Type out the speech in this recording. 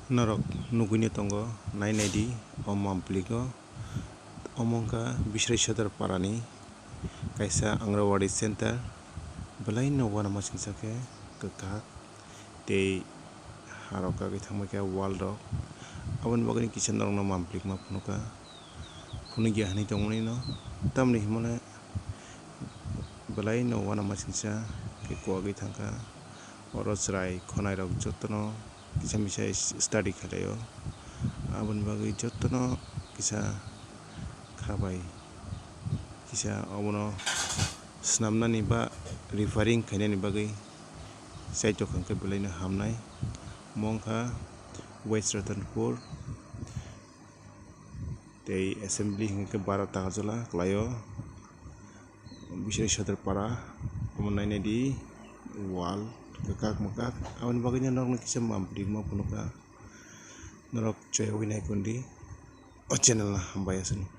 norok nuguni tongo nainai di omampliko omongka bisrai sadar parani kaisa angrawadi center belai no wana masingsa ke kekak tei haroka ke thangma wall rok aboni bagani kisa norok no mamplik ma phunuka phunigi hani tongmani no tamni himone belai no wana masingsa ke kuagi thangka oro chrai khonai rok jotono kisa misa study khlaio aboni bagui jotono kisa khabai kisa obono snamnani ba referring khainani bagui saito khangkhe belai no hamnai mongkha west ratanpur tei assembly hingke 12 taka jala klaio bisai sadar para omo nainai di wall kekak mokak aboni bagui norok no kisa mamplik ma phunuka norok choi winai kundi o channel na hambai asano.